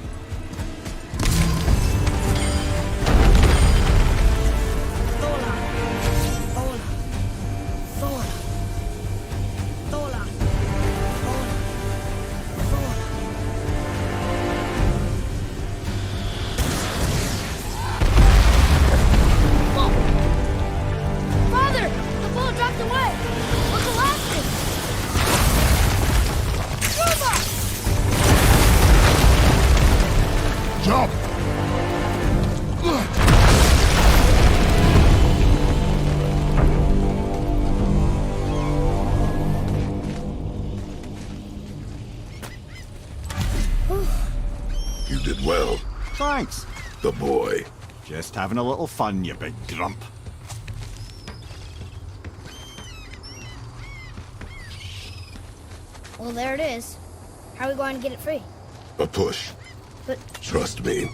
Father! The bullet dropped away! What's the last thing? Robot! Jump! You did well, Thanks. the boy. Just having a little fun, you big grump. Well, there it is. How are we going to get it free? A push. But Trust me.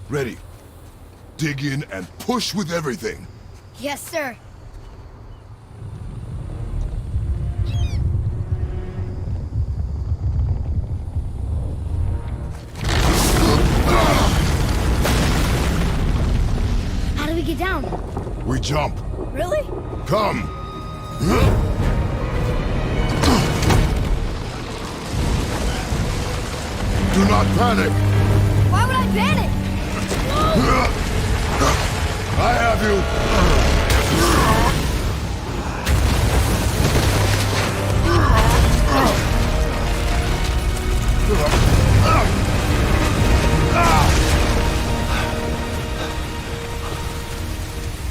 Ready. Dig in and push with everything. yes, sir. How do we get down? We jump. Really? Come. Do not panic. Why would I panic? I have you.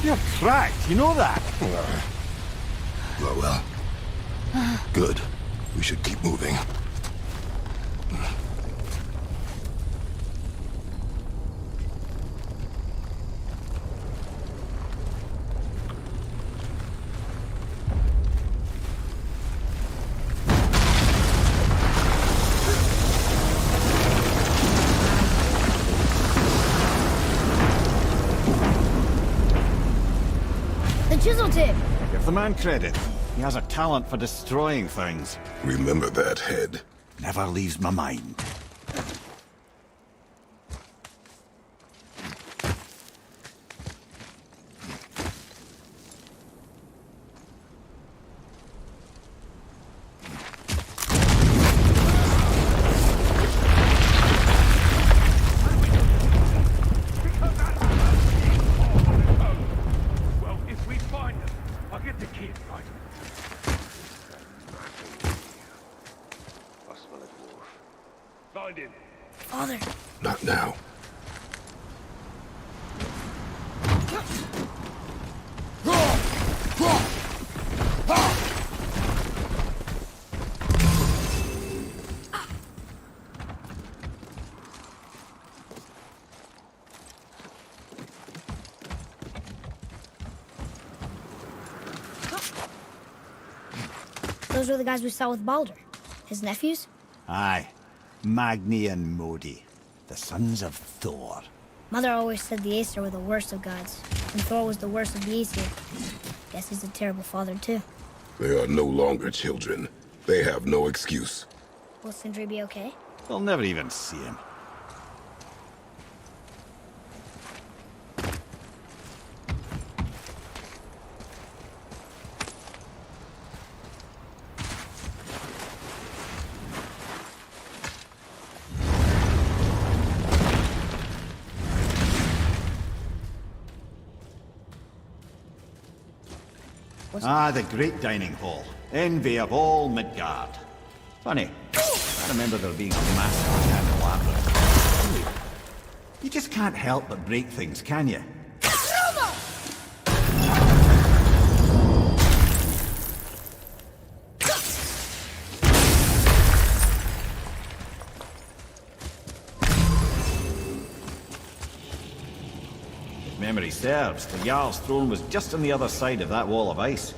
You're cracked, you know that? Well. Good. We should keep moving. The chisel tip. Give the man credit. He has a talent for destroying things. Remember that head. Never leaves my mind. Well, if we find them, I'll get the kid, right? Find him. Father. Not now. Those were the guys we saw with Baldur. His nephews? Aye. Magni and Modi. The sons of Thor. Mother always said the Aesir were the worst of gods, and Thor was the worst of the Aesir. Guess he's a terrible father, too. They are no longer children. They have no excuse. Will Sindri be okay? They'll never even see him. The great dining hall. Envy of all Midgard. Funny, I remember there being a massive candelabra. You just can't help but break things, can you? If memory serves, the Jarl's throne was just on the other side of that wall of ice.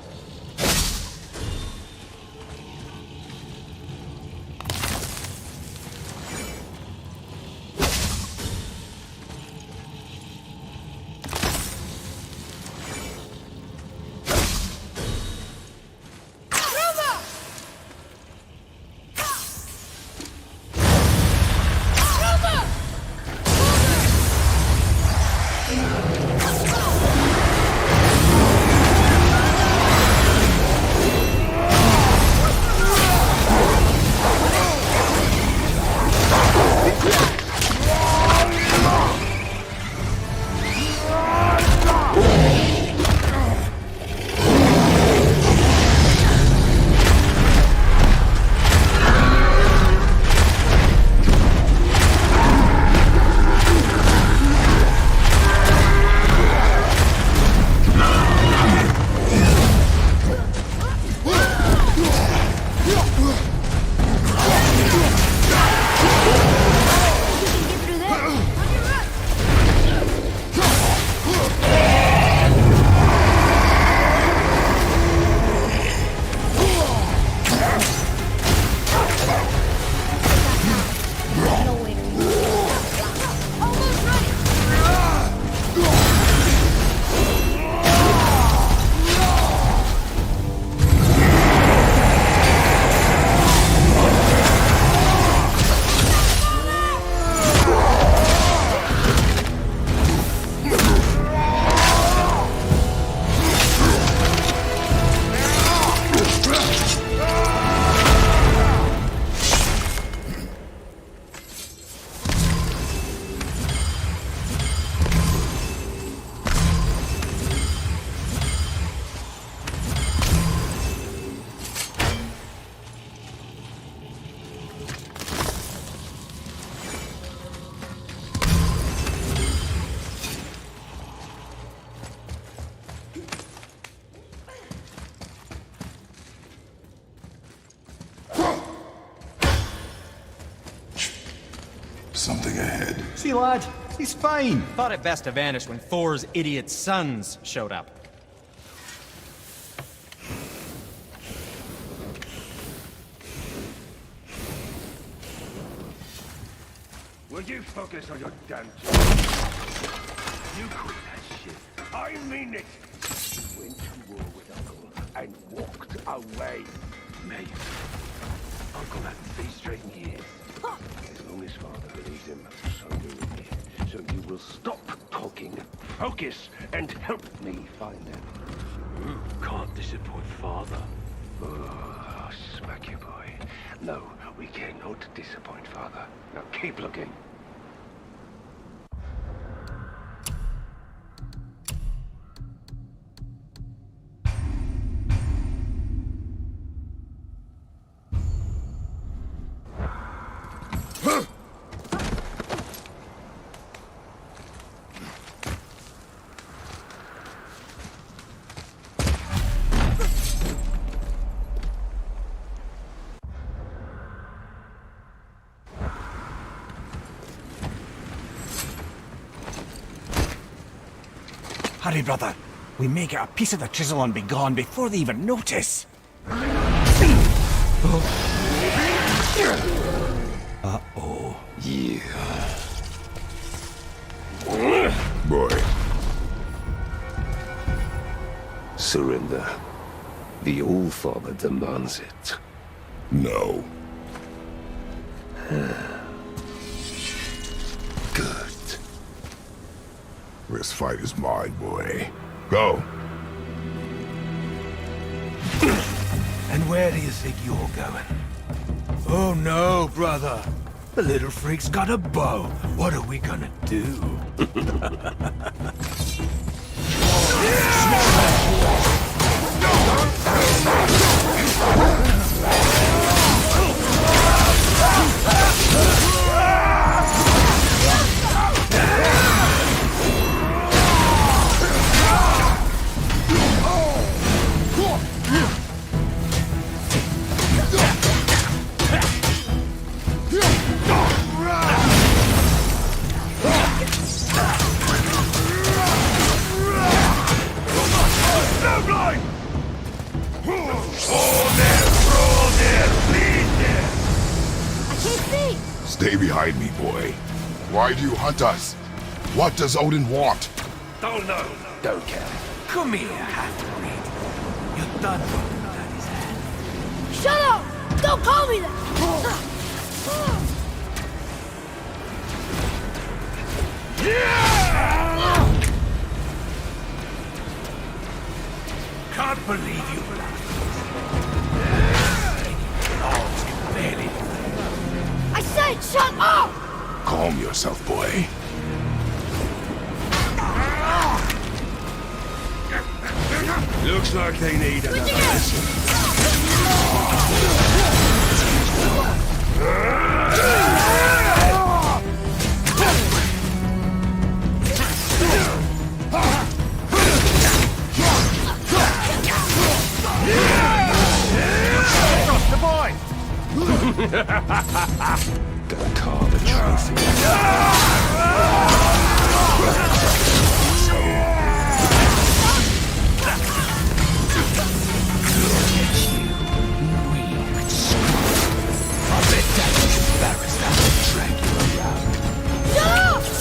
Something ahead. See, lad, he's fine. Thought it best to vanish when Thor's idiot sons showed up. Will you focus on your damn job? You quit that shit. I mean it. Went to war with Uncle and walked away. Mate, Uncle had 3 straight years. As long as Father believes him, so will we. So you will stop talking, focus, and help me find them. Can't disappoint Father. Oh, smack you, boy. No, we cannot disappoint Father. Now keep looking. Hurry, brother. We may get a piece of the chisel and be gone before they even notice. Uh-oh. Yeah. Boy. Surrender. The All-Father demands it. No. Good. This fight is mine, boy. Go. And where do you think you're going? Oh no, brother. The little freak's got a bow. What are we gonna do? Stay behind me, boy. Why do you hunt us? What does Odin want? Don't know. Don't care. Come here, half-breed. You're done with Daddy's hand. Shut up! Don't call me that! Can't believe you laughed. Oh, you barely. I said shut up! Calm yourself, boy. Looks like they need another lesson. The boy! Go carve a trophy.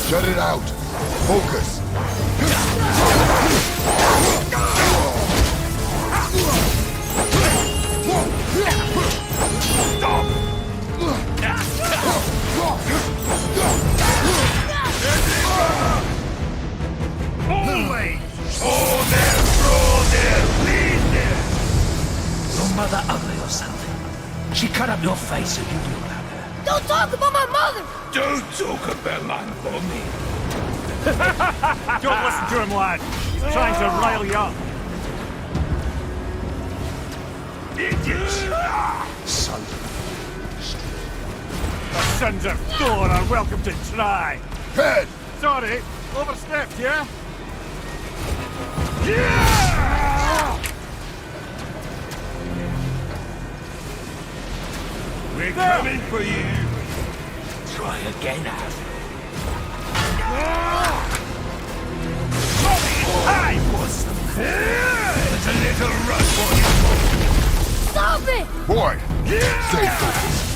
Shut it out! Focus! Your mother ugly or something? She cut up your face so you look like her. Don't talk about my mother! Don't talk about my mommy. Don't listen to him, lad. He's trying to rile you up. Idiots! Son. The sons of Thor are welcome to try. Head! Sorry, overstepped, yeah? We're coming for you. Try again, Av. I was the There's a little run for you. Stop it! Boy! Stay focused.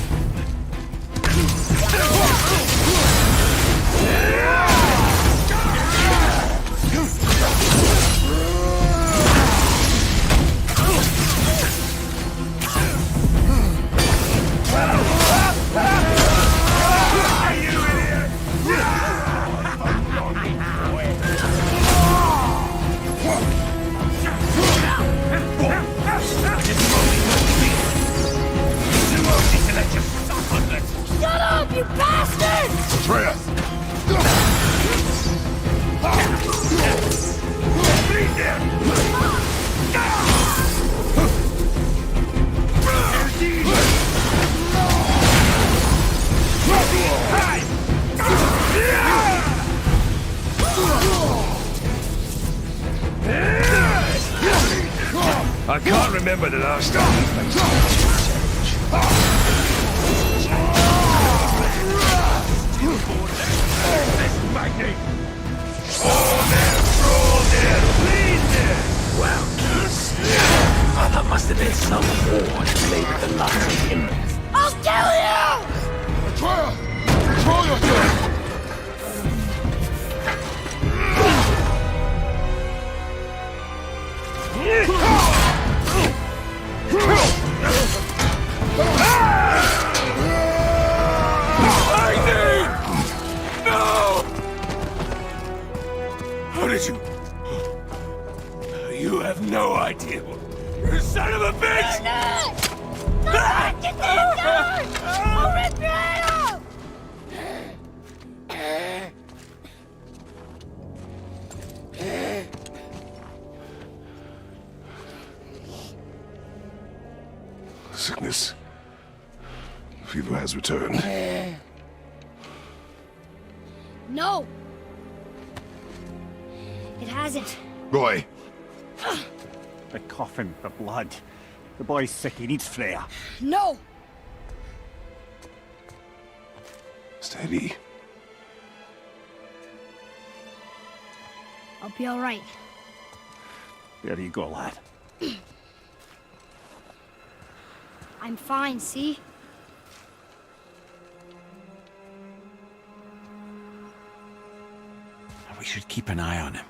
Shut up, you bastard! Atreus! I can't remember the last time we faced Well, kids. Oh, that must have been some war to play with the likes of him. I'll kill you! Atreus! Control yourself! vision. You have no idea. You son of a bitch! Sickness. Fever has returned. No! It hasn't. Roy! The coffin, the blood. The boy's sick, he needs Freya. No! Steady. I'll be alright. There you go, lad. I'm fine, see? We should keep an eye on him.